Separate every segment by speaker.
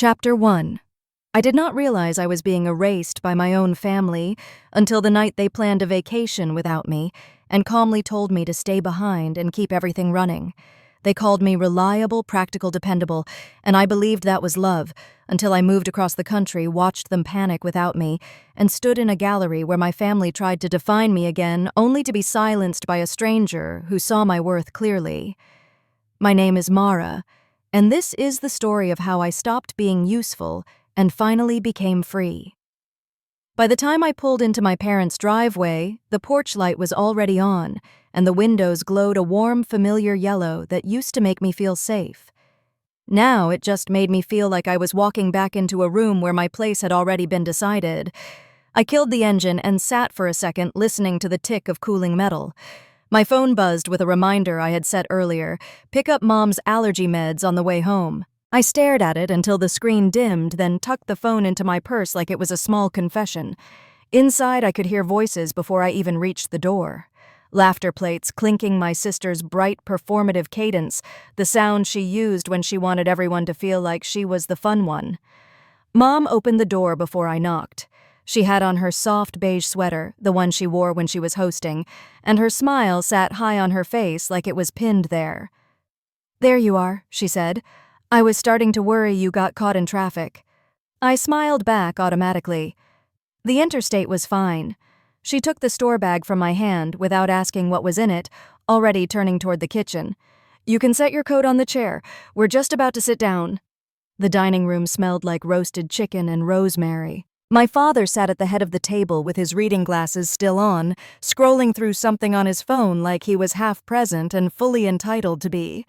Speaker 1: Chapter 1. I did not realize I was being erased by my own family until the night they planned a vacation without me and calmly told me to stay behind and keep everything running. They called me reliable, practical, dependable, and I believed that was love until I moved across the country, watched them panic without me, and stood in a gallery where my family tried to define me again, only to be silenced by a stranger who saw my worth clearly. My name is Mara, and this is the story of how I stopped being useful and finally became free. By the time I pulled into my parents' driveway, the porch light was already on, and the windows glowed a warm, familiar yellow that used to make me feel safe. Now it just made me feel like I was walking back into a room where my place had already been decided. I killed the engine and sat for a second listening to the tick of cooling metal. My phone buzzed with a reminder I had set earlier: pick up Mom's allergy meds on the way home. I stared at it until the screen dimmed, then tucked the phone into my purse like it was a small confession. Inside, I could hear voices before I even reached the door. Laughter plates clinking my sister's bright, performative cadence, the sound she used when she wanted everyone to feel like she was the fun one. Mom opened the door before I knocked. She had on her soft beige sweater, the one she wore when she was hosting, and her smile sat high on her face like it was pinned there. "There you are," she said. "I was starting to worry you got caught in traffic." I smiled back automatically. The interstate was fine. She took the store bag from my hand without asking what was in it, already turning toward the kitchen. "You can set your coat on the chair. We're just about to sit down." The dining room smelled like roasted chicken and rosemary. My father sat at the head of the table with his reading glasses still on, scrolling through something on his phone like he was half present and fully entitled to be.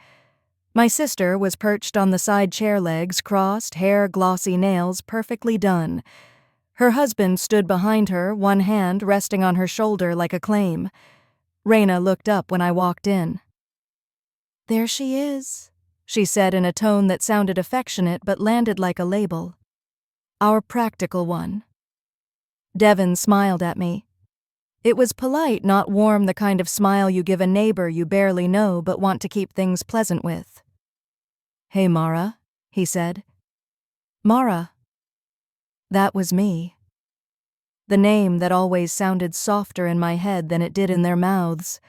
Speaker 1: My sister was perched on the side chair, legs crossed, hair, glossy, nails perfectly done. Her husband stood behind her, one hand resting on her shoulder like a claim. Raina looked up when I walked in. "There she is," she said in a tone that sounded affectionate but landed like a label. "Our practical one." Devin smiled at me. It was polite, not warm, the kind of smile you give a neighbor you barely know but want to keep things pleasant with. "Hey, Mara," he said. Mara. That was me. The name that always sounded softer in my head than it did in their mouths.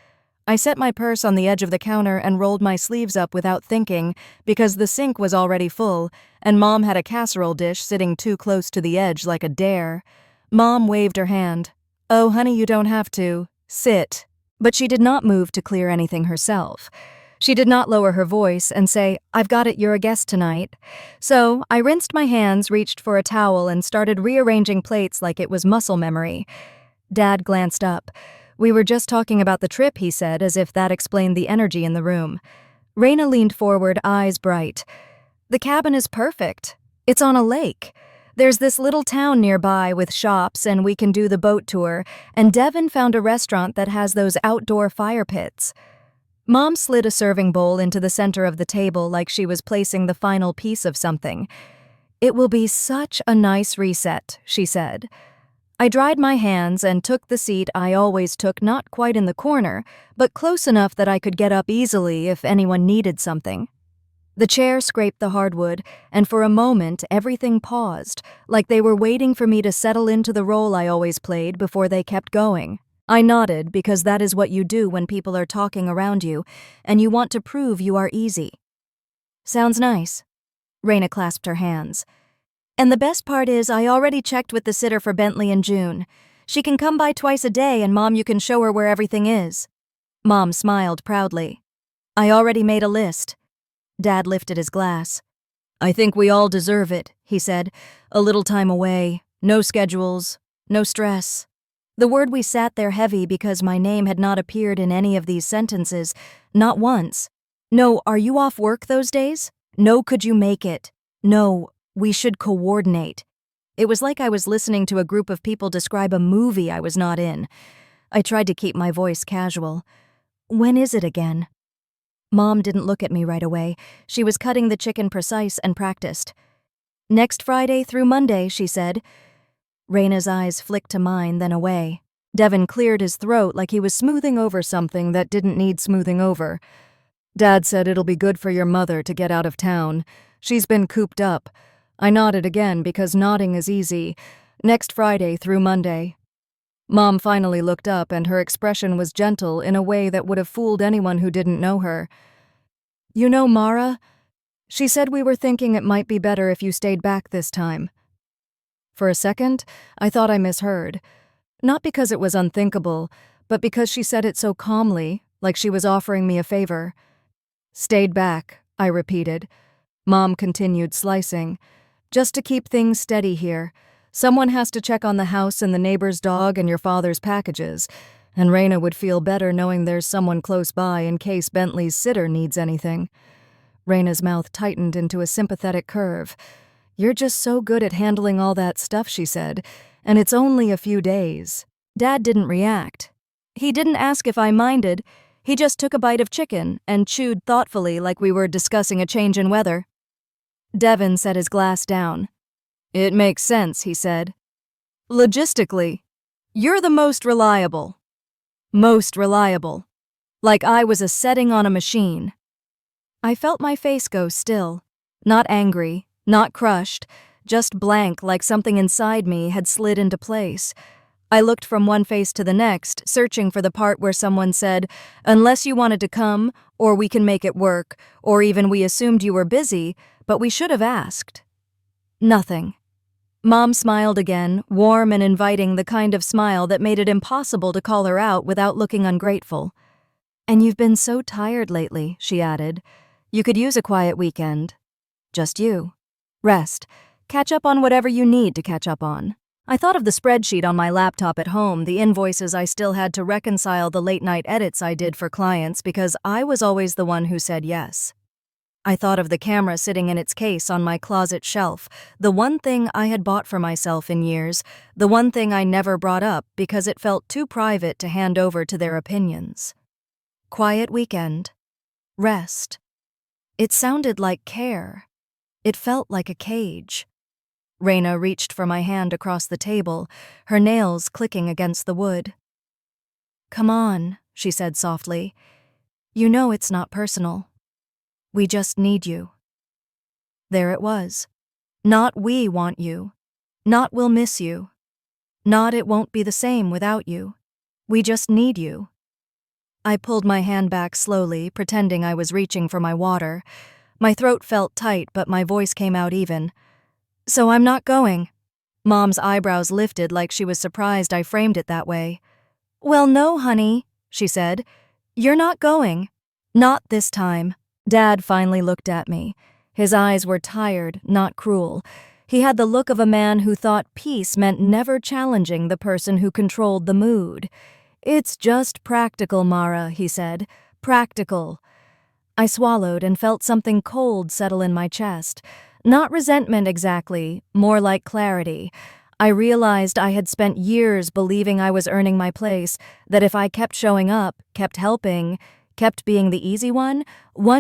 Speaker 1: I set my purse on the edge of the counter and rolled my sleeves up without thinking because the sink was already full and Mom had a casserole dish sitting too close to the edge like a dare. Mom waved her hand. "Oh, honey, you don't have to. Sit." But she did not move to clear anything herself. She did not lower her voice and say, "I've got it, you're a guest tonight." So I rinsed my hands, reached for a towel, and started rearranging plates like it was muscle memory. Dad glanced up. "We were just talking about the trip," he said, as if that explained the energy in the room. Raina leaned forward, eyes bright. "The cabin is perfect. It's on a lake. There's this little town nearby with shops, and we can do the boat tour, and Devin found a restaurant that has those outdoor fire pits." Mom slid a serving bowl into the center of the table like she was placing the final piece of something. "It will be such a nice reset," she said. I dried my hands and took the seat I always took, not quite in the corner, but close enough that I could get up easily if anyone needed something. The chair scraped the hardwood, and for a moment everything paused, like they were waiting for me to settle into the role I always played before they kept going. I nodded because that is what you do when people are talking around you, and you want to prove you are easy. "Sounds nice." Raina clasped her hands. "And the best part is I already checked with the sitter for Bentley in June. She can come by twice a day, and Mom, you can show her where everything is." Mom smiled proudly. "I already made a list." Dad lifted his glass. "I think we all deserve it," he said. "A little time away, no schedules, no stress." The word we sat there heavy because my name had not appeared in any of these sentences, not once. No, "Are you off work those days?" No, "Could you make it?" No, "We should coordinate." It was like I was listening to a group of people describe a movie I was not in. I tried to keep my voice casual. "When is it again?" Mom didn't look at me right away. She was cutting the chicken precise and practiced. "Next Friday through Monday," she said. Raina's eyes flicked to mine, then away. Devin cleared his throat like he was smoothing over something that didn't need smoothing over. "Dad said it'll be good for your mother to get out of town. She's been cooped up. I nodded again because nodding is easy. Next Friday through Monday. Mom finally looked up and her expression was gentle in a way that would have fooled anyone who didn't know her. You know Mara? She said we were thinking it might be better if you stayed back this time. For a second, I thought I misheard. Not because it was unthinkable, but because she said it so calmly, like she was offering me a favor. Stayed back, I repeated. Mom continued slicing. Just to keep things steady here. Someone has to check on the house and the neighbor's dog and your father's packages, and Raina would feel better knowing there's someone close by in case Bentley's sitter needs anything. Raina's mouth tightened into a sympathetic curve. You're just so good at handling all that stuff, she said, and it's only a few days. Dad didn't react. He didn't ask if I minded. He just took a bite of chicken and chewed thoughtfully like we were discussing a change in weather. Devin set his glass down. It makes sense, he said. Logistically, you're the most reliable. Most reliable. Like I was a setting on a machine. I felt my face go still. Not angry, not crushed, just blank like something inside me had slid into place. I looked from one face to the next, searching for the part where someone said, unless you wanted to come, or we can make it work, or even we assumed you were busy, but we should have asked. Nothing. Mom smiled again, warm and inviting, the kind of smile that made it impossible to call her out without looking ungrateful. And you've been so tired lately, she added. You could use a quiet weekend. Just you. Rest. Catch up on whatever you need to catch up on. I thought of the spreadsheet on my laptop at home, the invoices I still had to reconcile, the late-night edits I did for clients because I was always the one who said yes. I thought of the camera sitting in its case on my closet shelf, the one thing I had bought for myself in years, the one thing I never brought up because it felt too private to hand over to their opinions. Quiet weekend. Rest. It sounded like care. It felt like a cage. Raina reached for my hand across the table, her nails clicking against the wood. Come on, she said softly. You know it's not personal. We just need you. There it was. Not we want you. Not we'll miss you. Not it won't be the same without you. We just need you. I pulled my hand back slowly, pretending I was reaching for my water. My throat felt tight, but my voice came out even. So I'm not going. Mom's eyebrows lifted like she was surprised I framed it that way. Well, no, honey, she said. You're not going. Not this time. Dad finally looked at me. His eyes were tired, not cruel. He had the look of a man who thought peace meant never challenging the person who controlled the mood. It's just practical, Mara, he said. Practical. I swallowed and felt something cold settle in my chest. Not resentment exactly, more like clarity. I realized I had spent years believing I was earning my place, that if I kept showing up, kept helping, kept being the easy one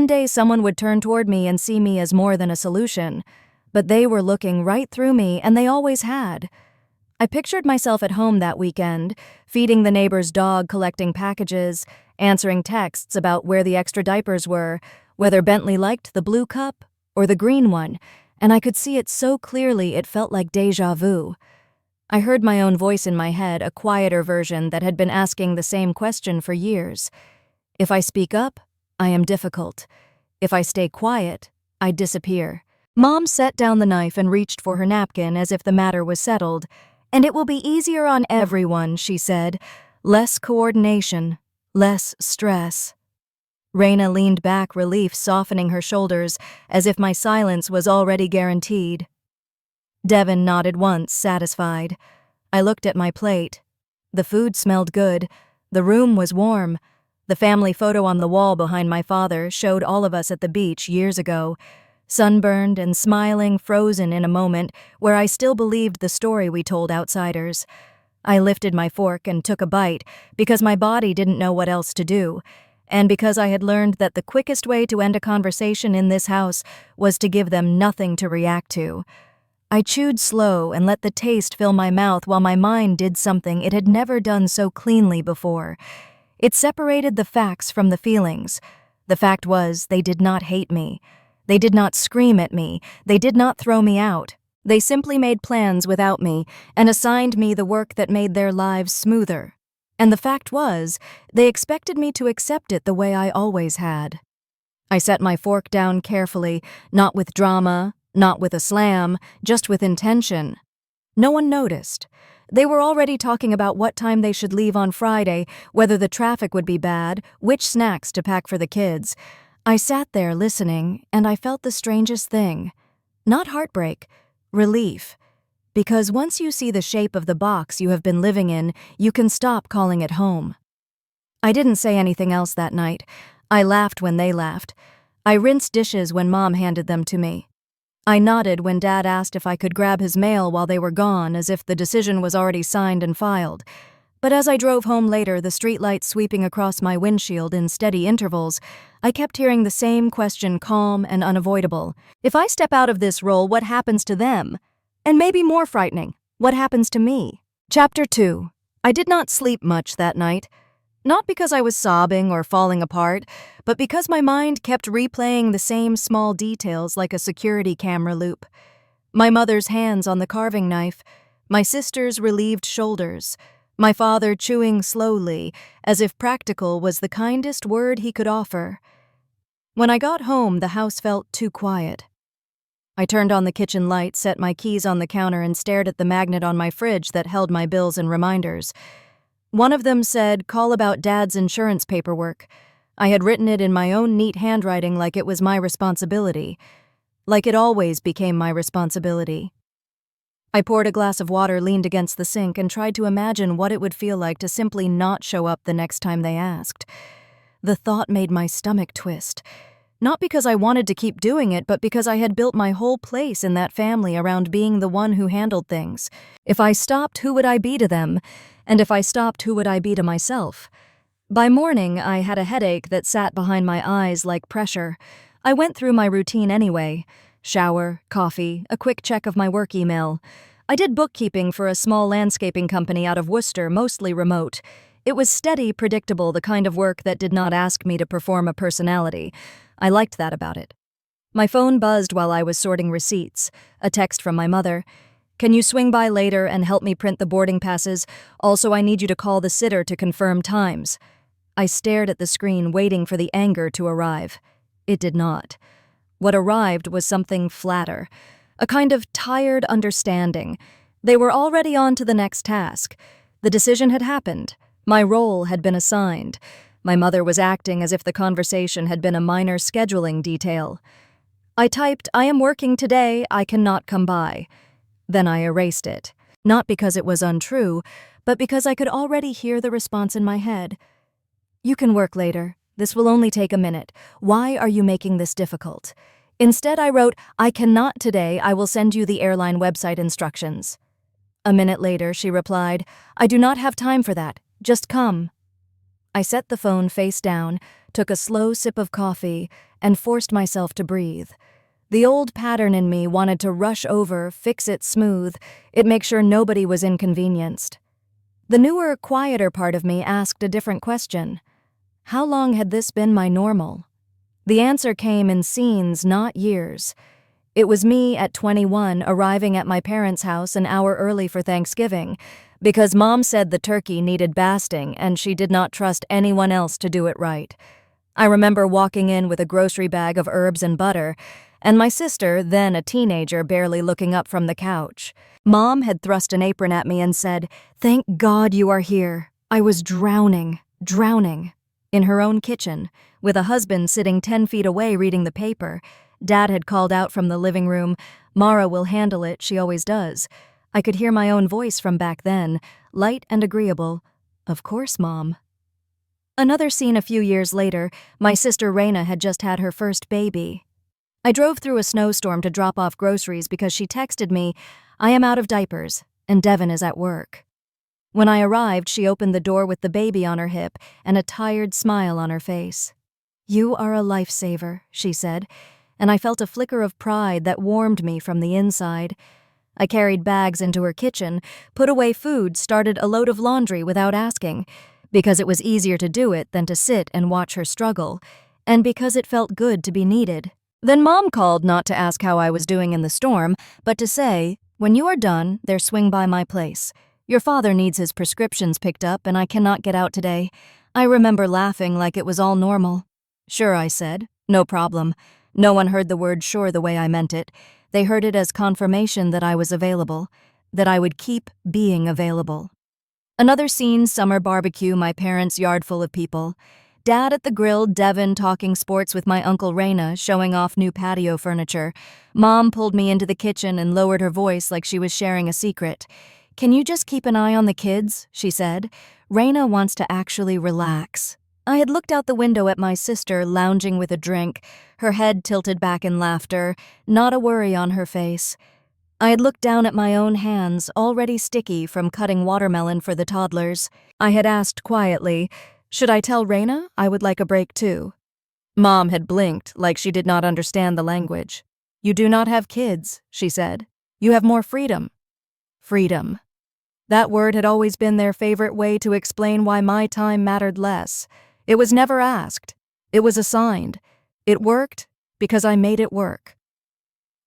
Speaker 1: day someone would turn toward me and see me as more than a solution. But they were looking right through me, and they always had. I pictured myself at home that weekend, feeding the neighbor's dog, collecting packages, answering texts about where the extra diapers were, whether Bentley liked the blue cup or the green one, and I could see it so clearly it felt like déjà vu. I heard my own voice in my head, a quieter version that had been asking the same question for years. If I speak up, I am difficult. If I stay quiet, I disappear. Mom set down the knife and reached for her napkin as if the matter was settled. And it will be easier on everyone, she said. Less coordination, less stress. Raina leaned back, relief softening her shoulders, as if my silence was already guaranteed. Devin nodded once, satisfied. I looked at my plate. The food smelled good. The room was warm. The family photo on the wall behind my father showed all of us at the beach years ago, sunburned and smiling, frozen in a moment where I still believed the story we told outsiders. I lifted my fork and took a bite because my body didn't know what else to do, and because I had learned that the quickest way to end a conversation in this house was to give them nothing to react to. I chewed slow and let the taste fill my mouth while my mind did something it had never done so cleanly before. It separated the facts from the feelings. The fact was, they did not hate me. They did not scream at me. They did not throw me out. They simply made plans without me and assigned me the work that made their lives smoother. And the fact was, they expected me to accept it the way I always had. I set my fork down carefully, not with drama, not with a slam, just with intention. No one noticed. They were already talking about what time they should leave on Friday, whether the traffic would be bad, which snacks to pack for the kids. I sat there listening, and I felt the strangest thing. Not heartbreak, relief. Because once you see the shape of the box you have been living in, you can stop calling it home. I didn't say anything else that night. I laughed when they laughed. I rinsed dishes when Mom handed them to me. I nodded when Dad asked if I could grab his mail while they were gone, as if the decision was already signed and filed. But as I drove home later, the streetlights sweeping across my windshield in steady intervals, I kept hearing the same question, calm and unavoidable. If I step out of this role, what happens to them? And maybe more frightening, what happens to me? Chapter 2. I did not sleep much that night. Not because I was sobbing or falling apart, but because my mind kept replaying the same small details like a security camera loop. My mother's hands on the carving knife, my sister's relieved shoulders, my father chewing slowly, as if practical was the kindest word he could offer. When I got home, the house felt too quiet. I turned on the kitchen light, set my keys on the counter, and stared at the magnet on my fridge that held my bills and reminders. One of them said, "Call about Dad's insurance paperwork." I had written it in my own neat handwriting like it was my responsibility. Like it always became my responsibility. I poured a glass of water, leaned against the sink, and tried to imagine what it would feel like to simply not show up the next time they asked. The thought made my stomach twist. Not because I wanted to keep doing it, but because I had built my whole place in that family around being the one who handled things. If I stopped, who would I be to them? And if I stopped, who would I be to myself? By morning, I had a headache that sat behind my eyes like pressure. I went through my routine anyway. Shower, coffee, a quick check of my work email. I did bookkeeping for a small landscaping company out of Worcester, mostly remote. It was steady, predictable, the kind of work that did not ask me to perform a personality. I liked that about it. My phone buzzed while I was sorting receipts. A text from my mother. "Can you swing by later and help me print the boarding passes? Also, I need you to call the sitter to confirm times." I stared at the screen, waiting for the anger to arrive. It did not. What arrived was something flatter. A kind of tired understanding. They were already on to the next task. The decision had happened. My role had been assigned. My mother was acting as if the conversation had been a minor scheduling detail. I typed, "I am working today, I cannot come by." Then I erased it. Not because it was untrue, but because I could already hear the response in my head. "You can work later. This will only take a minute. Why are you making this difficult?" Instead, I wrote, "I cannot today. I will send you the airline website instructions." A minute later, she replied, "I do not have time for that. Just come." I set the phone face down, took a slow sip of coffee, and forced myself to breathe. The old pattern in me wanted to rush over, fix it smooth, make sure nobody was inconvenienced. The newer, quieter part of me asked a different question. How long had this been my normal? The answer came in scenes, not years. It was me at 21 arriving at my parents' house an hour early for Thanksgiving, because Mom said the turkey needed basting and she did not trust anyone else to do it right. I remember walking in with a grocery bag of herbs and butter, and my sister, then a teenager, barely looking up from the couch. Mom had thrust an apron at me and said, "Thank God you are here." I was drowning. In her own kitchen, with a husband sitting 10 feet away reading the paper. Dad had called out from the living room, "Mara will handle it, she always does." I could hear my own voice from back then, light and agreeable. "Of course, Mom." Another scene a few years later, my sister Raina had just had her first baby. I drove through a snowstorm to drop off groceries because she texted me, "I am out of diapers, and Devin is at work." When I arrived, she opened the door with the baby on her hip and a tired smile on her face. "You are a lifesaver," she said, and I felt a flicker of pride that warmed me from the inside. I carried bags into her kitchen, put away food, started a load of laundry without asking, because it was easier to do it than to sit and watch her struggle, and because it felt good to be needed. Then Mom called not to ask how I was doing in the storm, but to say, "When you are done, there swing by my place. Your father needs his prescriptions picked up and I cannot get out today." I remember laughing like it was all normal. "Sure," I said. "No problem." No one heard the word sure the way I meant it. They heard it as confirmation that I was available, that I would keep being available. Another scene, summer barbecue, my parents' yard full of people. Dad at the grill, Devin talking sports with my Uncle Raina, showing off new patio furniture. Mom pulled me into the kitchen and lowered her voice like she was sharing a secret. "Can you just keep an eye on the kids?" she said. "Raina wants to actually relax." I had looked out the window at my sister lounging with a drink, her head tilted back in laughter, not a worry on her face. I had looked down at my own hands, already sticky from cutting watermelon for the toddlers. I had asked quietly, "Should I tell Raina I would like a break too?" Mom had blinked like she did not understand the language. "You do not have kids," she said. "You have more freedom." Freedom. That word had always been their favorite way to explain why my time mattered less. It was never asked. It was assigned. It worked because I made it work.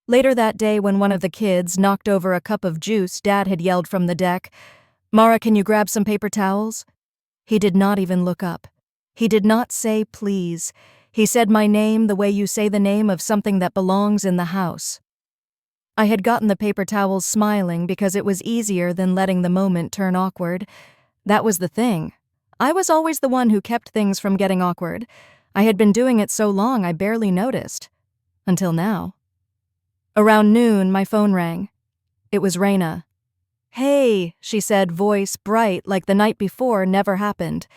Speaker 1: Later that day, when one of the kids knocked over a cup of juice, Dad had yelled from the deck, "Mara, can you grab some paper towels?" He did not even look up. He did not say please. He said my name the way you say the name of something that belongs in the house. I had gotten the paper towels smiling because it was easier than letting the moment turn awkward. That was the thing. I was always the one who kept things from getting awkward. I had been doing it so long I barely noticed. Until now. Around noon, my phone rang. It was Raina. "Hey," she said, voice bright like the night before never happened.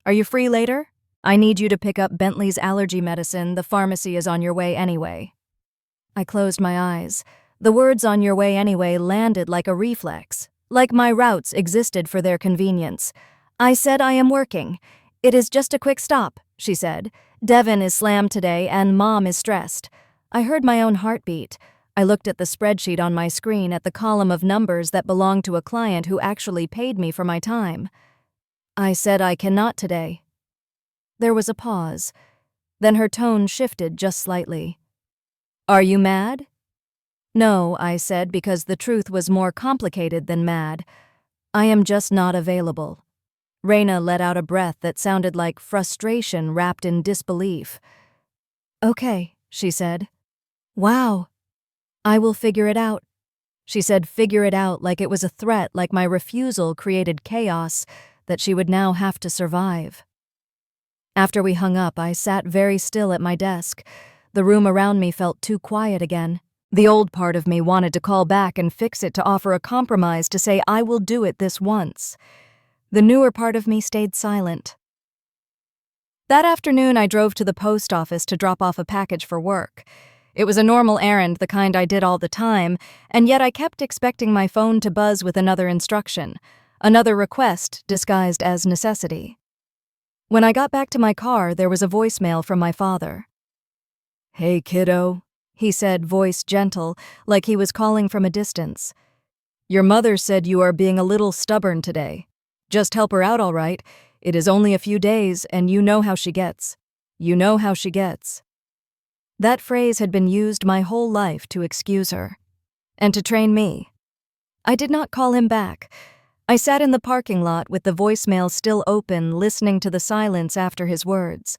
Speaker 1: "Are you free later? I need you to pick up Bentley's allergy medicine. The pharmacy is on your way anyway." I closed my eyes. The words "on your way anyway" landed like a reflex, like my routes existed for their convenience. I said, "I am working." "It is just a quick stop," she said. "Devin is slammed today and Mom is stressed." I heard my own heartbeat. I looked at the spreadsheet on my screen, at the column of numbers that belonged to a client who actually paid me for my time. I said, "I cannot today." There was a pause. Then her tone shifted just slightly. "Are you mad?" "No," I said, because the truth was more complicated than mad. "I am just not available." Raina let out a breath that sounded like frustration wrapped in disbelief. "Okay," she said. "Wow. I will figure it out." She said figure it out like it was a threat, like my refusal created chaos that she would now have to survive. After we hung up, I sat very still at my desk. The room around me felt too quiet again. The old part of me wanted to call back and fix it, to offer a compromise, to say I will do it this once. The newer part of me stayed silent. That afternoon, I drove to the post office to drop off a package for work. It was a normal errand, the kind I did all the time, and yet I kept expecting my phone to buzz with another instruction, another request disguised as necessity. When I got back to my car, there was a voicemail from my father. "Hey, kiddo," he said, voice gentle, like he was calling from a distance. "Your mother said you are being a little stubborn today. Just help her out, all right. It is only a few days, and you know how she gets. You know how she gets." That phrase had been used my whole life to excuse her, and to train me. I did not call him back. I sat in the parking lot with the voicemail still open, listening to the silence after his words.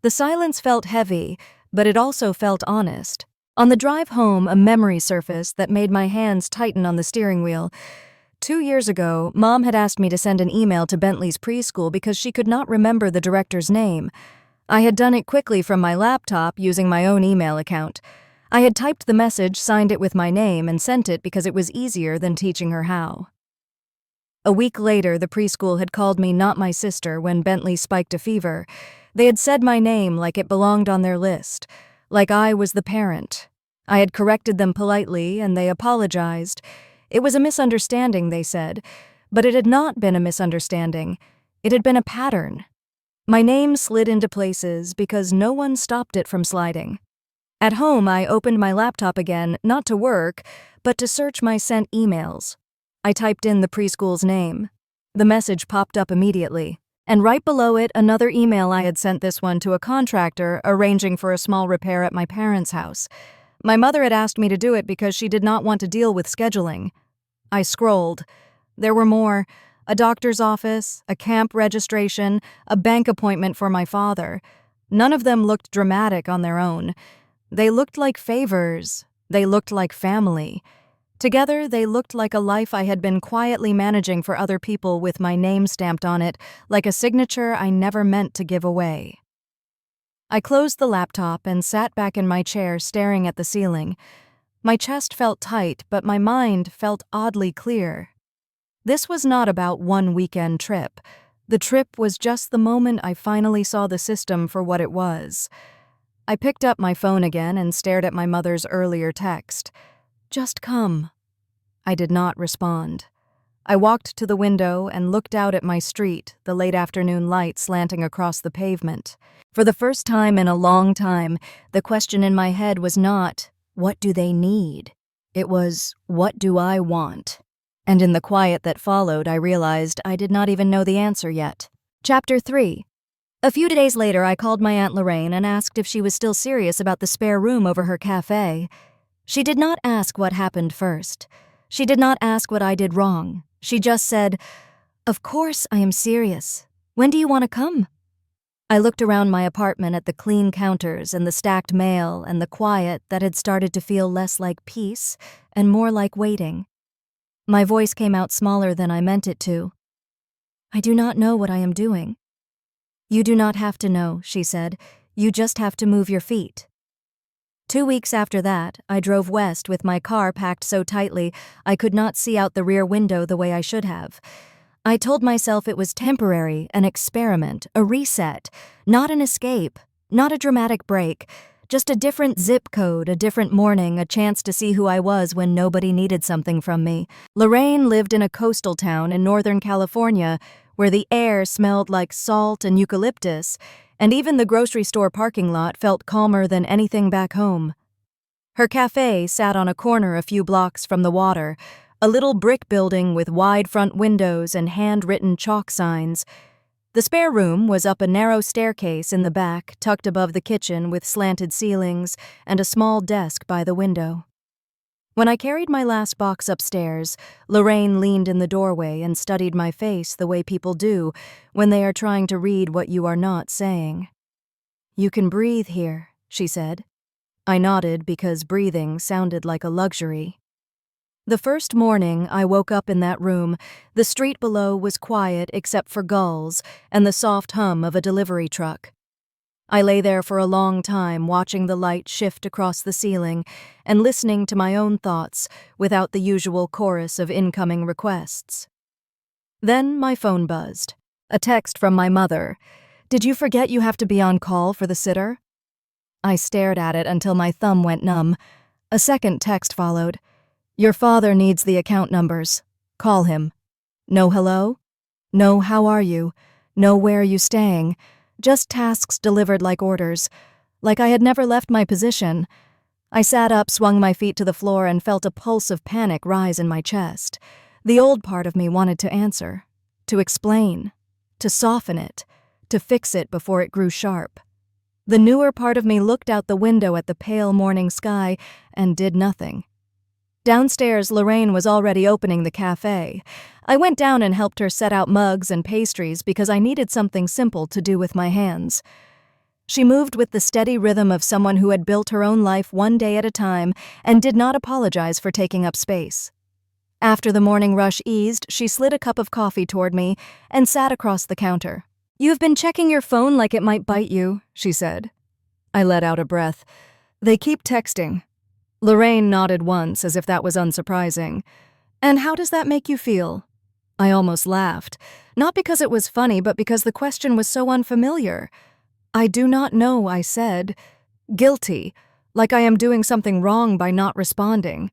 Speaker 1: The silence felt heavy, but it also felt honest. On the drive home, a memory surfaced that made my hands tighten on the steering wheel. 2 years ago, Mom had asked me to send an email to Bentley's preschool because she could not remember the director's name. I had done it quickly from my laptop using my own email account. I had typed the message, signed it with my name, and sent it because it was easier than teaching her how. A week later, the preschool had called me not my sister when Bentley spiked a fever. They had said my name like it belonged on their list, like I was the parent. I had corrected them politely, and they apologized. It was a misunderstanding, they said, but it had not been a misunderstanding. It had been a pattern. My name slid into places because no one stopped it from sliding. At home, I opened my laptop again, not to work, but to search my sent emails. I typed in the preschool's name. The message popped up immediately. and right below it, another email I had sent, this one to a contractor arranging for a small repair at my parents' house. My mother had asked me to do it because she did not want to deal with scheduling. I scrolled. There were more. A doctor's office, a camp registration, a bank appointment for my father. None of them looked dramatic on their own. They looked like favors. They looked like family. Together, they looked like a life I had been quietly managing for other people with my name stamped on it, like a signature I never meant to give away. I closed the laptop and sat back in my chair staring at the ceiling. My chest felt tight, but my mind felt oddly clear. This was not about one weekend trip. The trip was just the moment I finally saw the system for what it was. I picked up my phone again and stared at my mother's earlier text. "Just come." I did not respond. I walked to the window and looked out at my street, the late afternoon light slanting across the pavement. For the first time in a long time, the question in my head was not, "What do they need?" It was, "What do I want?" And in the quiet that followed, I realized I did not even know the answer yet. Chapter 3. A few days later, I called my Aunt Lorraine and asked if she was still serious about the spare room over her cafe. She did not ask what happened first. She did not ask what I did wrong. She just said, "Of course I am serious. When do you want to come?" I looked around my apartment at the clean counters and the stacked mail and the quiet that had started to feel less like peace and more like waiting. My voice came out smaller than I meant it to. "I do not know what I am doing." "You do not have to know," she said. "You just have to move your feet." 2 weeks after that, I drove west with my car packed so tightly I could not see out the rear window the way I should have. I told myself it was temporary, an experiment, a reset, not an escape, not a dramatic break, just a different zip code, a different morning, a chance to see who I was when nobody needed something from me. Lorraine lived in a coastal town in Northern California where the air smelled like salt and eucalyptus, and even the grocery store parking lot felt calmer than anything back home. Her cafe sat on a corner a few blocks from the water, a little brick building with wide front windows and handwritten chalk signs. The spare room was up a narrow staircase in the back, tucked above the kitchen with slanted ceilings and a small desk by the window. When I carried my last box upstairs, Lorraine leaned in the doorway and studied my face the way people do when they are trying to read what you are not saying. "You can breathe here," she said. I nodded because breathing sounded like a luxury. The first morning I woke up in that room, the street below was quiet except for gulls and the soft hum of a delivery truck. I lay there for a long time watching the light shift across the ceiling and listening to my own thoughts without the usual chorus of incoming requests. Then my phone buzzed. A text from my mother. "Did you forget you have to be on call for the sitter?" I stared at it until my thumb went numb. A second text followed. "Your father needs the account numbers. Call him." No hello? No how are you? No where are you staying? Just tasks delivered like orders. Like I had never left my position. I sat up, swung my feet to the floor, and felt a pulse of panic rise in my chest. The old part of me wanted to answer, to explain, to soften it, to fix it before it grew sharp. The newer part of me looked out the window at the pale morning sky and did nothing. Downstairs, Lorraine was already opening the cafe. I went down and helped her set out mugs and pastries because I needed something simple to do with my hands. She moved with the steady rhythm of someone who had built her own life one day at a time and did not apologize for taking up space. After the morning rush eased, she slid a cup of coffee toward me and sat across the counter. "You've been checking your phone like it might bite you," she said. I let out a breath. "They keep texting." Lorraine nodded once as if that was unsurprising. "And how does that make you feel?" I almost laughed, not because it was funny, but because the question was so unfamiliar. "I do not know," I said. Guilty, like I am doing something wrong by not responding.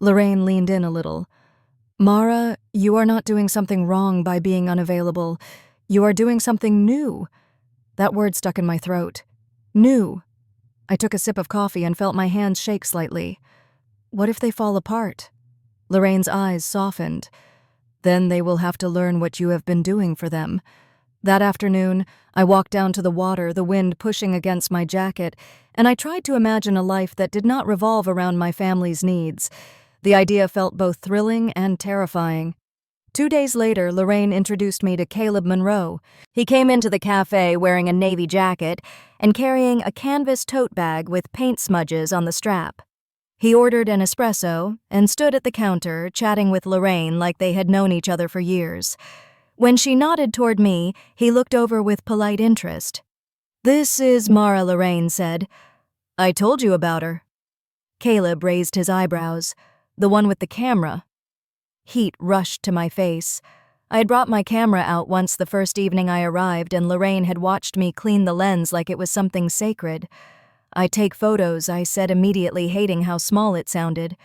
Speaker 1: Lorraine leaned in a little. "Mara, you are not doing something wrong by being unavailable. You are doing something new." That word stuck in my throat. New. I took a sip of coffee and felt my hands shake slightly. What if they fall apart? Lorraine's eyes softened. Then they will have to learn what you have been doing for them. That afternoon, I walked down to the water, the wind pushing against my jacket, and I tried to imagine a life that did not revolve around my family's needs. The idea felt both thrilling and terrifying. 2 days later, Lorraine introduced me to Caleb Monroe. He came into the cafe wearing a navy jacket and carrying a canvas tote bag with paint smudges on the strap. He ordered an espresso and stood at the counter, chatting with Lorraine like they had known each other for years. When she nodded toward me, he looked over with polite interest. "This is Mara," Lorraine said. "I told you about her." Caleb raised his eyebrows. "The one with the camera?" Heat rushed to my face. I had brought my camera out once the first evening I arrived, and Lorraine had watched me clean the lens like it was something sacred. "I take photos," I said, immediately hating how small it sounded.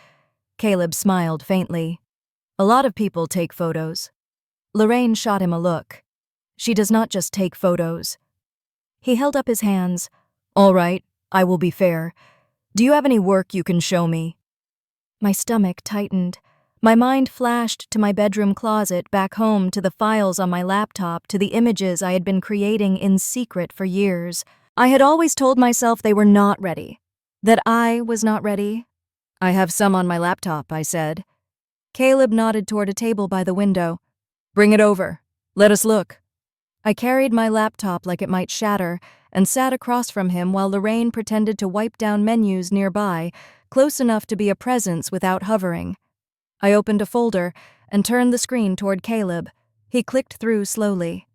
Speaker 1: Caleb smiled faintly. "A lot of people take photos." Lorraine shot him a look. "She does not just take photos." He held up his hands. "All right, I will be fair. Do you have any work you can show me?" My stomach tightened. My mind flashed to my bedroom closet, back home, to the files on my laptop, to the images I had been creating in secret for years. I had always told myself they were not ready. That I was not ready. "I have some on my laptop," I said. Caleb nodded toward a table by the window. "Bring it over. Let us look." I carried my laptop like it might shatter and sat across from him while Lorraine pretended to wipe down menus nearby, close enough to be a presence without hovering. I opened a folder and turned the screen toward Caleb. He clicked through slowly.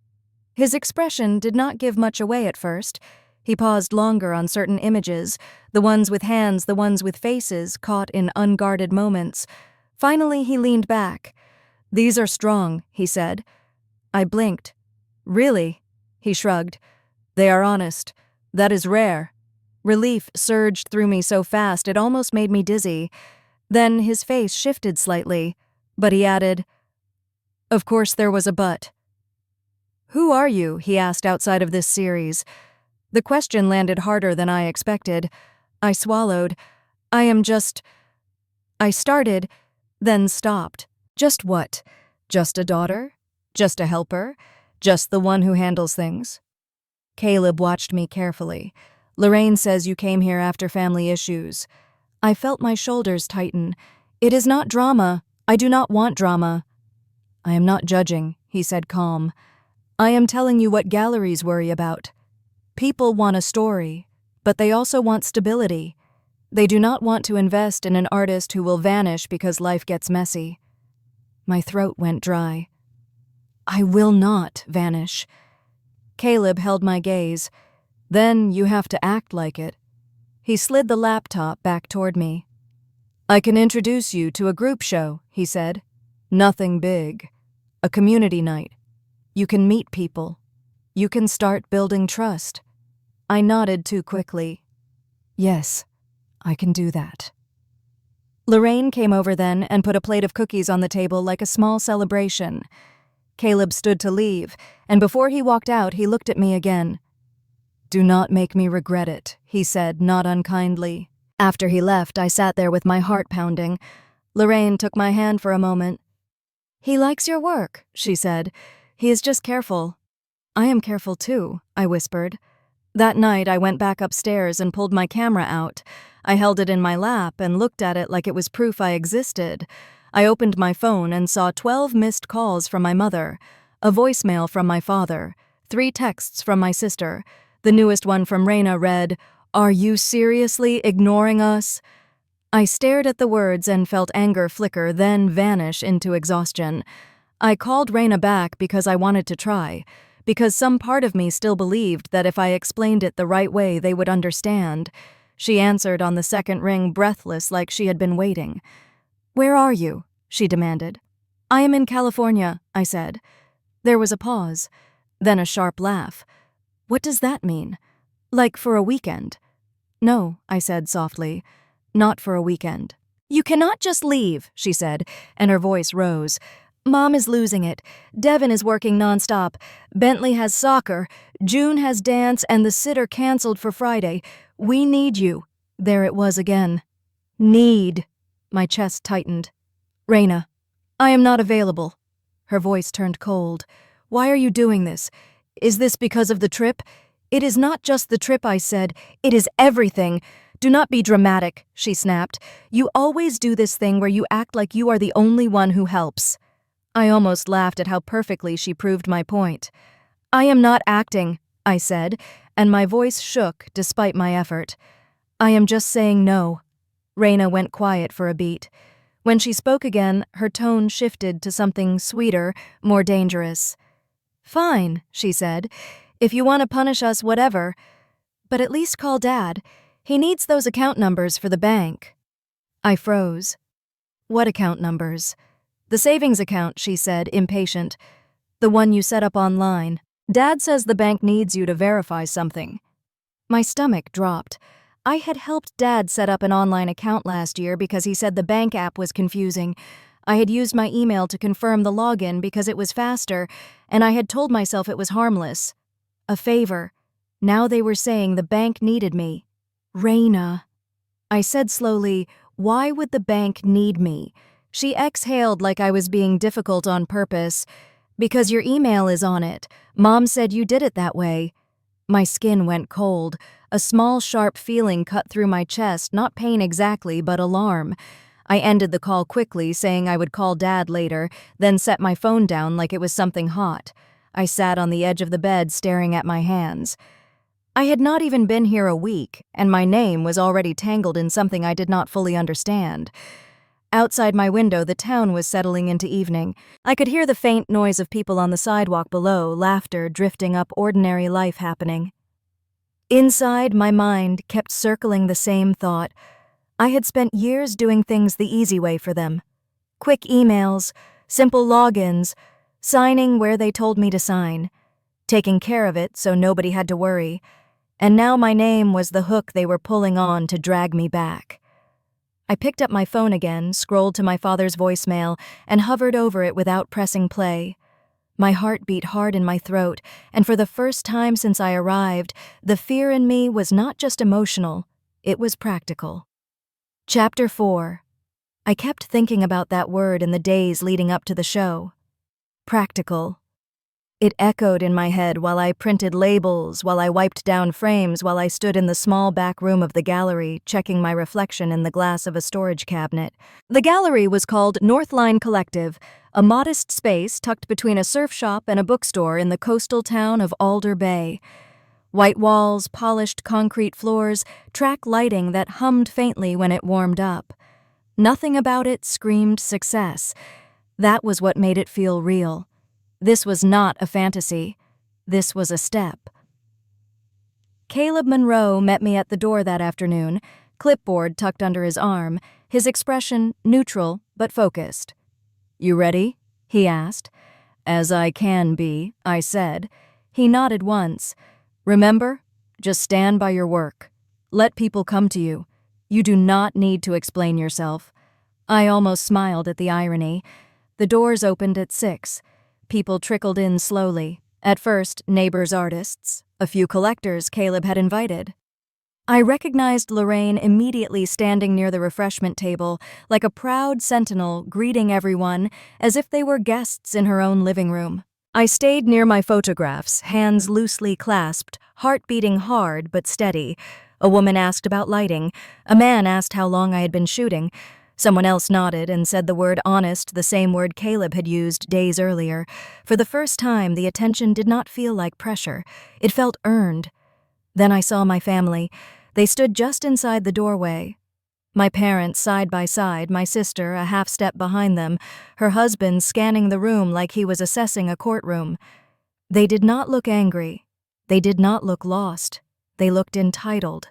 Speaker 1: His expression did not give much away at first. He paused longer on certain images, the ones with hands, the ones with faces, caught in unguarded moments. Finally, he leaned back. "These are strong," he said. I blinked. "Really?" He shrugged. "They are honest. That is rare." Relief surged through me so fast it almost made me dizzy. Then his face shifted slightly, but he added, "Of course there was a but." "Who are you?" he asked, outside of this series. The question landed harder than I expected. I swallowed. "I am just—" I started, then stopped. "Just what? Just a daughter? Just a helper? Just the one who handles things?" Caleb watched me carefully. "Lorraine says you came here after family issues." I felt my shoulders tighten. "It is not drama. I do not want drama." "I am not judging," he said, calm. "I am telling you what galleries worry about. People want a story, but they also want stability. They do not want to invest in an artist who will vanish because life gets messy." My throat went dry. "I will not vanish." Caleb held my gaze. "Then you have to act like it." He slid the laptop back toward me. "I can introduce you to a group show," he said. "Nothing big. A community night. You can meet people. You can start building trust." I nodded too quickly. "Yes, I can do that." Lorraine came over then and put a plate of cookies on the table like a small celebration. Caleb stood to leave, and before he walked out, he looked at me again. "Do not make me regret it," he said, not unkindly. After he left, I sat there with my heart pounding. Lorraine took my hand for a moment. "He likes your work," she said. "He is just careful." "I am careful too," I whispered. That night, I went back upstairs and pulled my camera out. I held it in my lap and looked at it like it was proof I existed. I opened my phone and saw 12 missed calls from my mother, a voicemail from my father, 3 texts from my sister. The newest one from Raina read, "Are you seriously ignoring us?" I stared at the words and felt anger flicker, then vanish into exhaustion. I called Raina back because I wanted to try, because some part of me still believed that if I explained it the right way, they would understand. She answered on the second ring, breathless, like she had been waiting. "Where are you?" she demanded. "I am in California," I said. There was a pause, then a sharp laugh. "What does that mean? Like for a weekend?" "No," I said softly. "Not for a weekend." "You cannot just leave," she said, and her voice rose. "Mom is losing it. Devin is working nonstop. Bentley has soccer. June has dance, and the sitter canceled for Friday. We need you." There it was again. Need. My chest tightened. "Raina, I am not available." Her voice turned cold. "Why are you doing this? Is this because of the trip? It is not just the trip, I said. It is everything. Do not be dramatic, she snapped. You always do this thing where you act like you are the only one who helps. I almost laughed at how perfectly she proved my point. I am not acting, I said, and my voice shook despite my effort. I am just saying no. Raina went quiet for a beat. When she spoke again, her tone shifted to something sweeter, more dangerous. Fine, she said. If you want to punish us, whatever. But at least call Dad. He needs those account numbers for the bank. I froze. What account numbers? The savings account, she said, impatient. The one you set up online. Dad says the bank needs you to verify something. My stomach dropped. I had helped Dad set up an online account last year because he said the bank app was confusing. I had used my email to confirm the login because it was faster, and I had told myself it was harmless. A favor. Now they were saying the bank needed me. Raina. I said slowly, why would the bank need me? She exhaled like I was being difficult on purpose. Because your email is on it. Mom said you did it that way. My skin went cold. A small, sharp feeling cut through my chest, not pain exactly, but alarm. I ended the call quickly, saying I would call Dad later, then set my phone down like it was something hot. I sat on the edge of the bed staring at my hands. I had not even been here a week, and my name was already tangled in something I did not fully understand. Outside my window, the town was settling into evening. I could hear the faint noise of people on the sidewalk below, laughter drifting up, ordinary life happening. Inside, my mind kept circling the same thought. I had spent years doing things the easy way for them. Quick emails, simple logins, signing where they told me to sign, taking care of it so nobody had to worry. And now my name was the hook they were pulling on to drag me back. I picked up my phone again, scrolled to my father's voicemail, and hovered over it without pressing play. My heart beat hard in my throat, and for the first time since I arrived, the fear in me was not just emotional, it was practical. Chapter 4. I kept thinking about that word in the days leading up to the show. Practical. It echoed in my head while I printed labels, while I wiped down frames, while I stood in the small back room of the gallery, checking my reflection in the glass of a storage cabinet. The gallery was called Northline Collective, a modest space tucked between a surf shop and a bookstore in the coastal town of Alder Bay. White walls, polished concrete floors, track lighting that hummed faintly when it warmed up. Nothing about it screamed success. That was what made it feel real. This was not a fantasy. This was a step. Caleb Monroe met me at the door that afternoon, clipboard tucked under his arm, his expression neutral but focused. "You ready?" he asked. "As I can be," I said. He nodded once. "Remember? Just stand by your work. Let people come to you. You do not need to explain yourself." I almost smiled at the irony. The doors opened at 6. People trickled in slowly. At first, neighbors, artists, a few collectors Caleb had invited. I recognized Lorraine immediately standing near the refreshment table, like a proud sentinel greeting everyone as if they were guests in her own living room. I stayed near my photographs, hands loosely clasped, heart beating hard but steady. A woman asked about lighting. A man asked how long I had been shooting. Someone else nodded and said the word honest, the same word Caleb had used days earlier. For the first time, the attention did not feel like pressure. It felt earned. Then I saw my family. They stood just inside the doorway. My parents side by side, my sister a half step behind them, her husband scanning the room like he was assessing a courtroom. They did not look angry. They did not look lost. They looked entitled.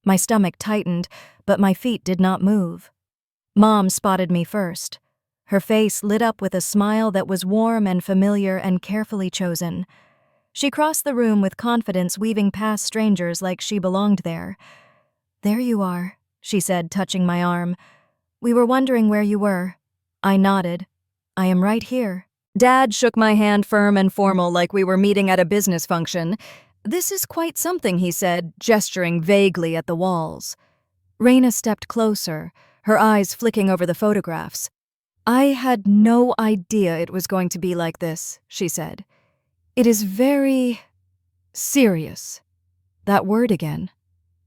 Speaker 1: My stomach tightened, but my feet did not move. Mom spotted me first. Her face lit up with a smile that was warm and familiar and carefully chosen. She crossed the room with confidence, weaving past strangers like she belonged there. "There you are," she said, touching my arm. "We were wondering where you were." I nodded. "I am right here." Dad shook my hand firm and formal like we were meeting at a business function. "This is quite something," he said, gesturing vaguely at the walls. Raina stepped closer, her eyes flicking over the photographs. "I had no idea it was going to be like this," she said. It is very serious. That word again.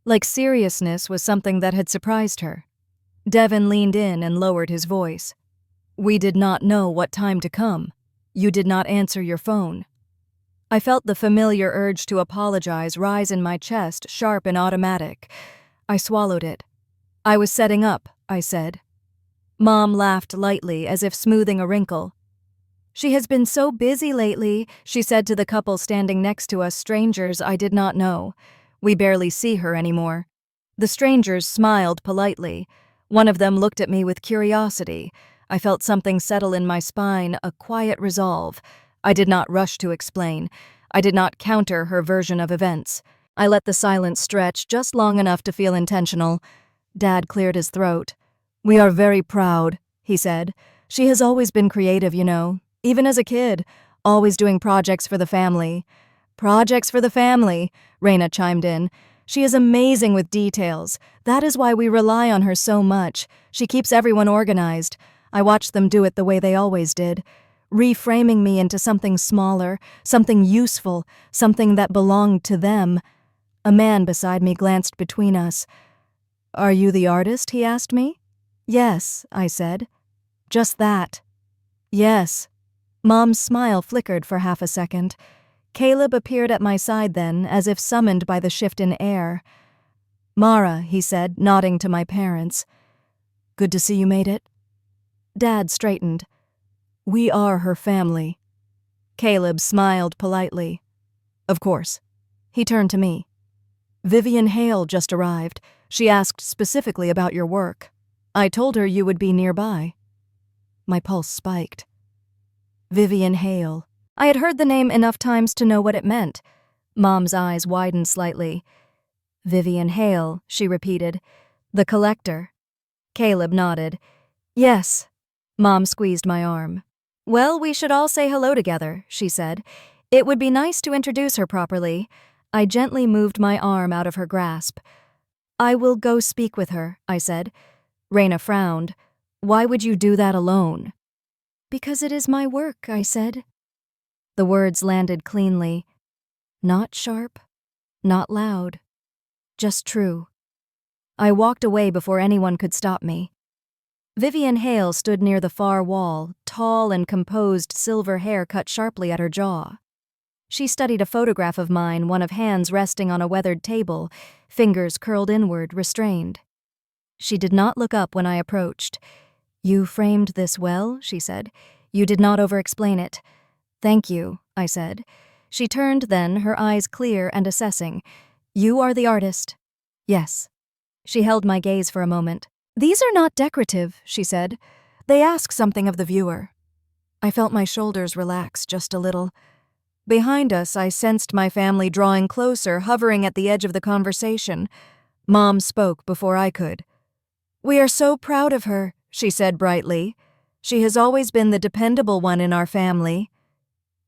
Speaker 1: Like seriousness was something that had surprised her. Devin leaned in and lowered his voice. We did not know what time to come. You did not answer your phone. I felt the familiar urge to apologize rise in my chest, sharp and automatic. I swallowed it. I was setting up, I said. Mom laughed lightly, as if smoothing a wrinkle. She has been so busy lately, she said to the couple standing next to us, strangers I did not know. We barely see her anymore. The strangers smiled politely. One of them looked at me with curiosity. I felt something settle in my spine, a quiet resolve. I did not rush to explain. I did not counter her version of events. I let the silence stretch just long enough to feel intentional. Dad cleared his throat. We are very proud, he said. She has always been creative, you know, even as a kid, always doing projects for the family. Projects for the family, Raina chimed in. She is amazing with details. That is why we rely on her so much. She keeps everyone organized. I watched them do it the way they always did, reframing me into something smaller, something useful, something that belonged to them. A man beside me glanced between us. Are you the artist? He asked me. Yes, I said. Just that. Yes. Mom's smile flickered for half a second. Caleb appeared at my side then, as if summoned by the shift in air. Mara, he said, nodding to my parents. Good to see you made it. Dad straightened. We are her family. Caleb smiled politely. Of course. He turned to me. Vivian Hale just arrived. She asked specifically about your work. I told her you would be nearby. My pulse spiked. Vivian Hale. I had heard the name enough times to know what it meant. Mom's eyes widened slightly. Vivian Hale, she repeated. The collector. Caleb nodded. Yes. Mom squeezed my arm. Well, we should all say hello together, she said. It would be nice to introduce her properly. I gently moved my arm out of her grasp. I will go speak with her, I said. Raina frowned. Why would you do that alone? Because it is my work, I said. The words landed cleanly. Not sharp, not loud, just true. I walked away before anyone could stop me. Vivian Hale stood near the far wall, tall and composed, silver hair cut sharply at her jaw. She studied a photograph of mine, one of hands resting on a weathered table, fingers curled inward, restrained. She did not look up when I approached. You framed this well, she said. You did not over-explain it. Thank you, I said. She turned then, her eyes clear and assessing. You are the artist. Yes. She held my gaze for a moment. These are not decorative, she said. They ask something of the viewer. I felt my shoulders relax just a little. Behind us, I sensed my family drawing closer, hovering at the edge of the conversation. Mom spoke before I could. We are so proud of her, she said brightly. She has always been the dependable one in our family.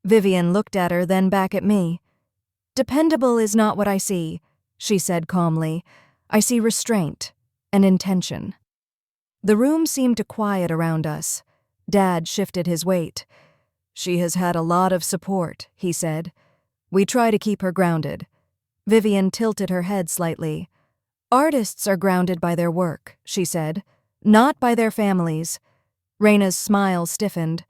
Speaker 1: Vivian looked at her, then back at me. Dependable is not what I see, she said calmly. I see restraint and intention. The room seemed to quiet around us. Dad shifted his weight. She has had a lot of support, he said. We try to keep her grounded. Vivian tilted her head slightly. Artists are grounded by their work, she said, not by their families. Raina's smile stiffened.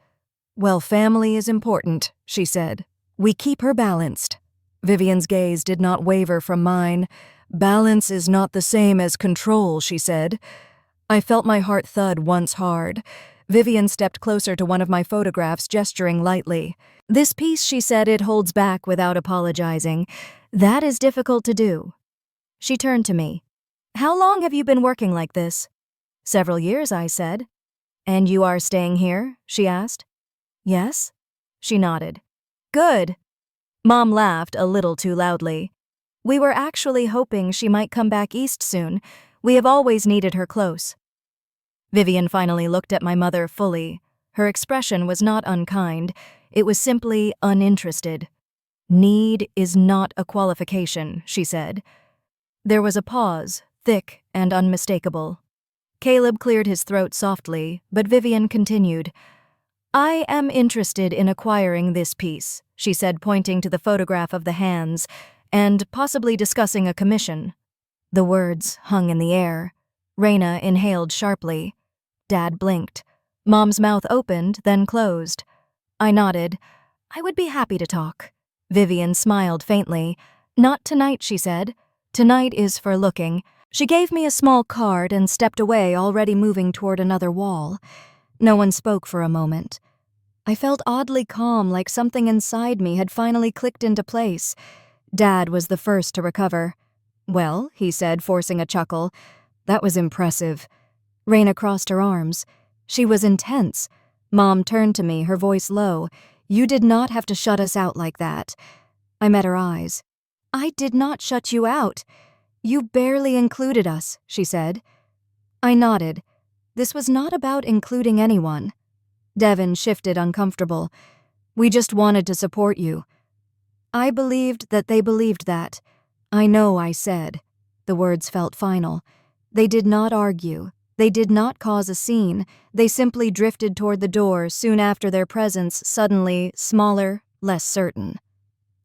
Speaker 1: Well, family is important, she said. We keep her balanced. Vivian's gaze did not waver from mine. Balance is not the same as control, she said. I felt my heart thud once hard. Vivian stepped closer to one of my photographs, gesturing lightly. This piece, she said, it holds back without apologizing. That is difficult to do. She turned to me. How long have you been working like this? Several years, I said. And you are staying here? She asked. Yes? She nodded. Good. Mom laughed a little too loudly. We were actually hoping she might come back east soon. We have always needed her close. Vivian finally looked at my mother fully. Her expression was not unkind. It was simply uninterested. Need is not a qualification, she said. There was a pause, thick and unmistakable. Caleb cleared his throat softly, but Vivian continued. I am interested in acquiring this piece, she said, pointing to the photograph of the hands, and possibly discussing a commission. The words hung in the air. Raina inhaled sharply. Dad blinked. Mom's mouth opened, then closed. I nodded. I would be happy to talk. Vivian smiled faintly. Not tonight, she said. Tonight is for looking. She gave me a small card and stepped away, already moving toward another wall. No one spoke for a moment. I felt oddly calm, like something inside me had finally clicked into place. Dad was the first to recover. Well, he said, forcing a chuckle. That was impressive. Raina crossed her arms. She was intense. Mom turned to me, her voice low. You did not have to shut us out like that. I met her eyes. I did not shut you out. You barely included us, she said. I nodded. This was not about including anyone. Devin shifted, uncomfortable. We just wanted to support you. I believed that they believed that. I know, I said. The words felt final. They did not argue. They did not cause a scene. They simply drifted toward the door soon after their presence, suddenly smaller, less certain.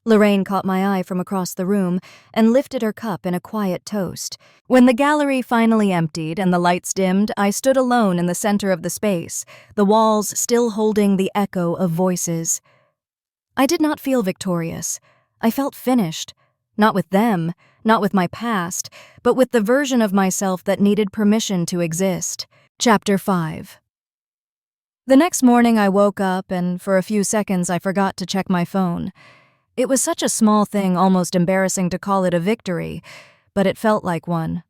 Speaker 1: Lorraine caught my eye from across the room and lifted her cup in a quiet toast. When the gallery finally emptied and the lights dimmed, I stood alone in the center of the space, the walls still holding the echo of voices. I did not feel victorious. I felt finished. Not with them, not with my past, but with the version of myself that needed permission to exist. Chapter 5. The next morning I woke up and for a few seconds I forgot to check my phone. It was such a small thing, almost embarrassing to call it a victory, but it felt like one.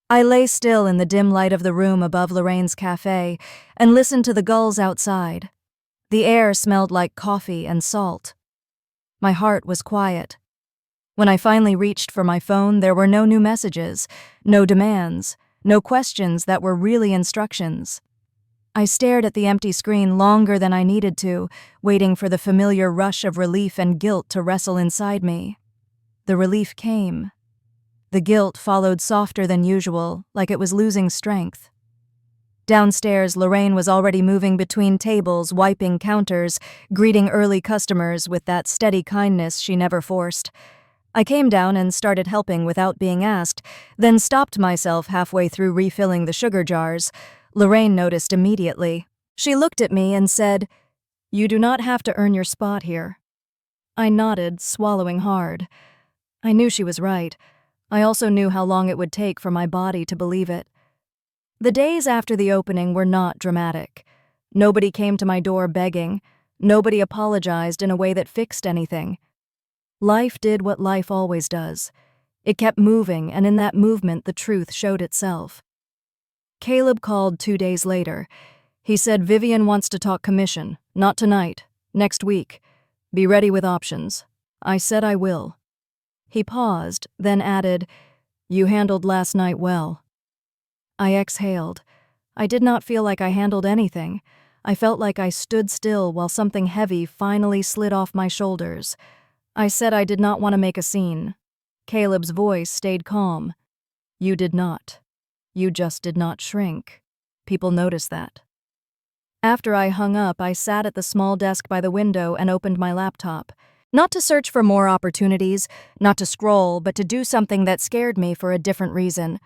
Speaker 1: I lay still in the dim light of the room above Lorraine's cafe and listened to the gulls outside. The air smelled like coffee and salt. My heart was quiet. When I finally reached for my phone, there were no new messages, no demands, no questions that were really instructions. I stared at the empty screen longer than I needed to, waiting for the familiar rush of relief and guilt to wrestle inside me. The relief came. The guilt followed softer than usual, like it was losing strength. Downstairs, Lorraine was already moving between tables, wiping counters, greeting early customers with that steady kindness she never forced. I came down and started helping without being asked, then stopped myself halfway through refilling the sugar jars. Lorraine noticed immediately. She looked at me and said, "You do not have to earn your spot here." I nodded, swallowing hard. I knew she was right. I also knew how long it would take for my body to believe it. The days after the opening were not dramatic. Nobody came to my door begging. Nobody apologized in a way that fixed anything. Life did what life always does. It kept moving, and in that movement the truth showed itself. Caleb called 2 days later. He said, "Vivian wants to talk commission. Not tonight. Next week. Be ready with options." I said I will. He paused, then added, "You handled last night well." I exhaled. I did not feel like I handled anything. I felt like I stood still while something heavy finally slid off my shoulders. I said I did not want to make a scene. Caleb's voice stayed calm. "You did not. You just did not shrink. People noticed that." After I hung up, I sat at the small desk by the window and opened my laptop. Not to search for more opportunities, not to scroll, but to do something that scared me for a different reason.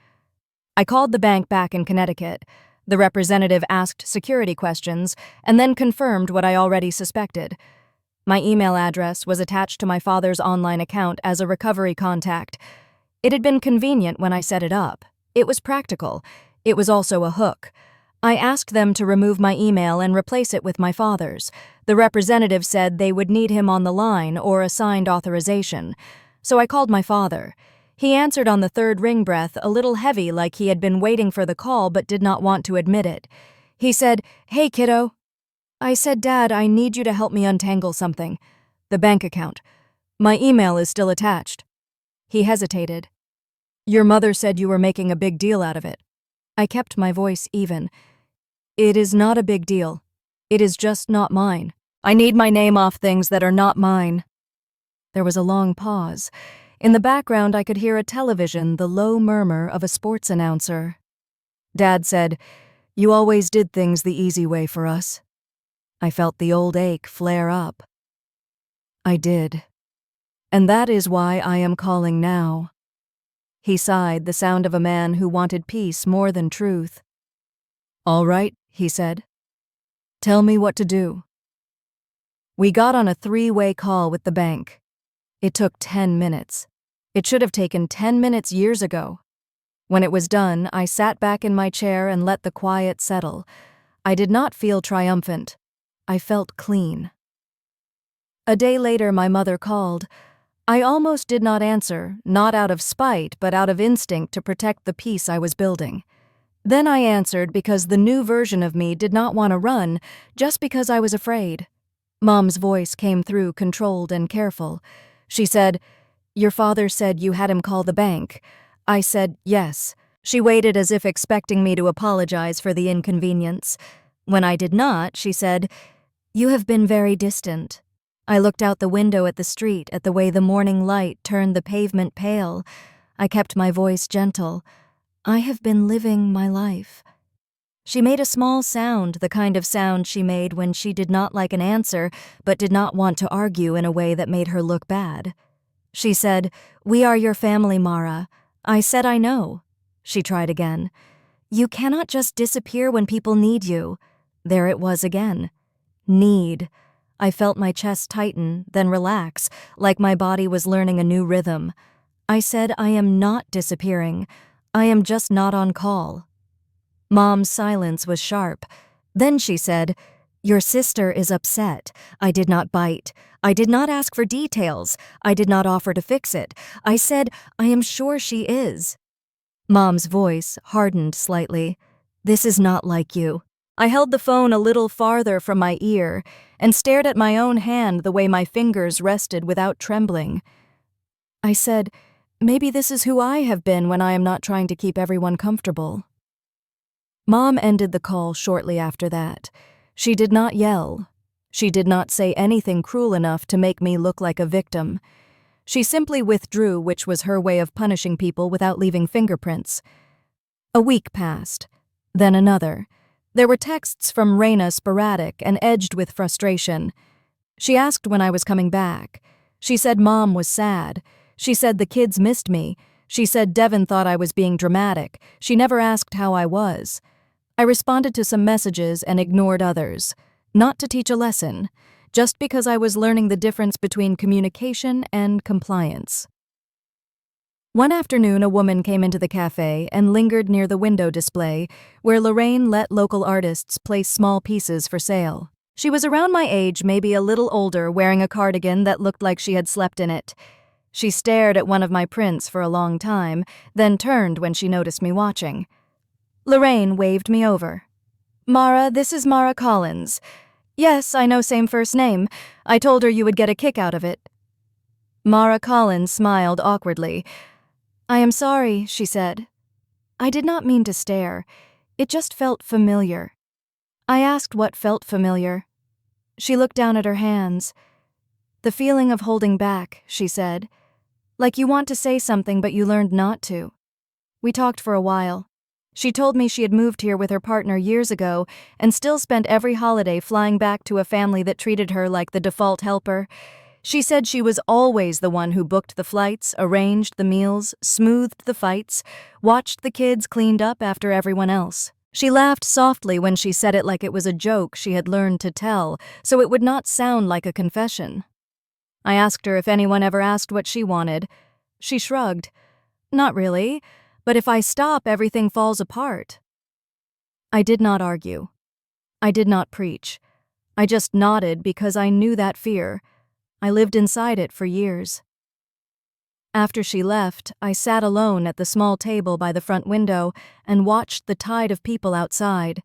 Speaker 1: I called the bank back in Connecticut. The representative asked security questions and then confirmed what I already suspected. My email address was attached to my father's online account as a recovery contact. It had been convenient when I set it up. It was practical. It was also a hook. I asked them to remove my email and replace it with my father's. The representative said they would need him on the line or a signed authorization. So I called my father. He answered on the third ring breath, a little heavy, like he had been waiting for the call but did not want to admit it. He said, "Hey, kiddo." I said, "Dad, I need you to help me untangle something. The bank account. My email is still attached." He hesitated. "Your mother said you were making a big deal out of it." I kept my voice even. "It is not a big deal. It is just not mine. I need my name off things that are not mine." There was a long pause. In the background, I could hear a television, the low murmur of a sports announcer. Dad said, "You always did things the easy way for us." I felt the old ache flare up. I did. And that is why I am calling now. He sighed, the sound of a man who wanted peace more than truth. All right, he said. Tell me what to do. We got on a 3-way call with the bank. It took 10 minutes. It should have taken 10 minutes years ago. When it was done, I sat back in my chair and let the quiet settle. I did not feel triumphant. I felt clean. A day later, my mother called. I almost did not answer, not out of spite, but out of instinct to protect the peace I was building. Then I answered because the new version of me did not want to run, just because I was afraid. Mom's voice came through, controlled and careful. She said, "Your father said you had him call the bank." I said, "Yes." She waited as if expecting me to apologize for the inconvenience. When I did not, she said, "You have been very distant." I looked out the window at the street, at the way the morning light turned the pavement pale. I kept my voice gentle. "I have been living my life." She made a small sound, the kind of sound she made when she did not like an answer but did not want to argue in a way that made her look bad. She said, "We are your family, Mara." I said, "I know." She tried again. "You cannot just disappear when people need you." There it was again. Need. I felt my chest tighten, then relax, like my body was learning a new rhythm. I said, "I am not disappearing. I am just not on call." Mom's silence was sharp. Then she said, "Your sister is upset." I did not bite. I did not ask for details. I did not offer to fix it. I said, "I am sure she is." Mom's voice hardened slightly. "This is not like you." I held the phone a little farther from my ear and stared at my own hand the way my fingers rested without trembling. I said, "Maybe this is who I have been when I am not trying to keep everyone comfortable." Mom ended the call shortly after that. She did not yell. She did not say anything cruel enough to make me look like a victim. She simply withdrew, which was her way of punishing people without leaving fingerprints. A week passed, then another. There were texts from Raina, sporadic and edged with frustration. She asked when I was coming back. She said Mom was sad. She said the kids missed me. She said Devin thought I was being dramatic. She never asked how I was. I responded to some messages and ignored others. Not to teach a lesson, just because I was learning the difference between communication and compliance. One afternoon, a woman came into the cafe and lingered near the window display, where Lorraine let local artists place small pieces for sale. She was around my age, maybe a little older, wearing a cardigan that looked like she had slept in it. She stared at one of my prints for a long time, then turned when she noticed me watching. Lorraine waved me over. "Mara, this is Mara Collins." "Yes, I know, same first name. I told her you would get a kick out of it." Mara Collins smiled awkwardly. "I am sorry," she said. I did not mean to stare. It just felt familiar. I asked what felt familiar. She looked down at her hands. "The feeling of holding back," she said. "Like you want to say something but you learned not to." We talked for a while. She told me she had moved here with her partner years ago and still spent every holiday flying back to a family that treated her like the default helper. She said she was always the one who booked the flights, arranged the meals, smoothed the fights, watched the kids cleaned up after everyone else. She laughed softly when she said it like it was a joke she had learned to tell, so it would not sound like a confession. I asked her if anyone ever asked what she wanted. She shrugged. "Not really, but if I stop, everything falls apart." I did not argue. I did not preach. I just nodded because I knew that fear. I lived inside it for years. After she left, I sat alone at the small table by the front window and watched the tide of people outside.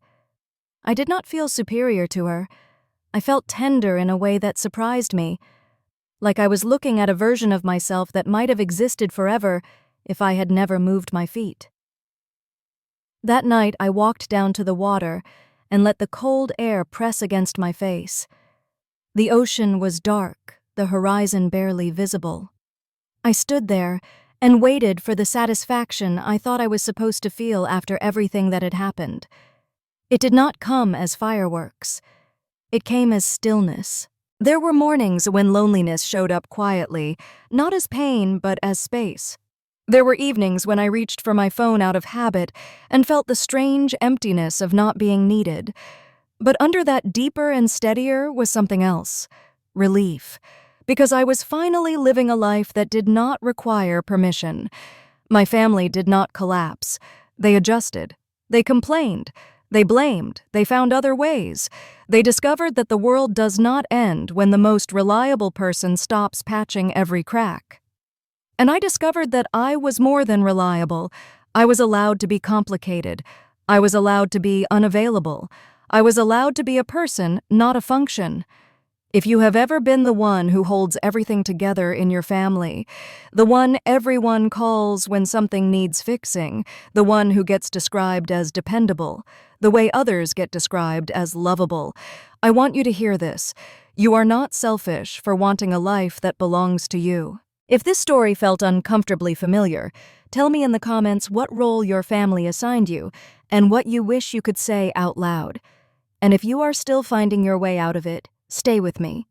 Speaker 1: I did not feel superior to her. I felt tender in a way that surprised me, like I was looking at a version of myself that might have existed forever if I had never moved my feet. That night, I walked down to the water and let the cold air press against my face. The ocean was dark, the horizon barely visible. I stood there and waited for the satisfaction I thought I was supposed to feel after everything that had happened. It did not come as fireworks. It came as stillness. There were mornings when loneliness showed up quietly, not as pain but as space. There were evenings when I reached for my phone out of habit and felt the strange emptiness of not being needed. But under that deeper and steadier was something else. Relief. Because I was finally living a life that did not require permission. My family did not collapse. They adjusted. They complained. They blamed. They found other ways. They discovered that the world does not end when the most reliable person stops patching every crack. And I discovered that I was more than reliable. I was allowed to be complicated. I was allowed to be unavailable. I was allowed to be a person, not a function. If you have ever been the one who holds everything together in your family, the one everyone calls when something needs fixing, the one who gets described as dependable, the way others get described as lovable, I want you to hear this. You are not selfish for wanting a life that belongs to you. If this story felt uncomfortably familiar, tell me in the comments what role your family assigned you and what you wish you could say out loud. And if you are still finding your way out of it, stay with me.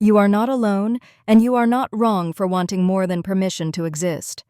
Speaker 1: You are not alone, and you are not wrong for wanting more than permission to exist.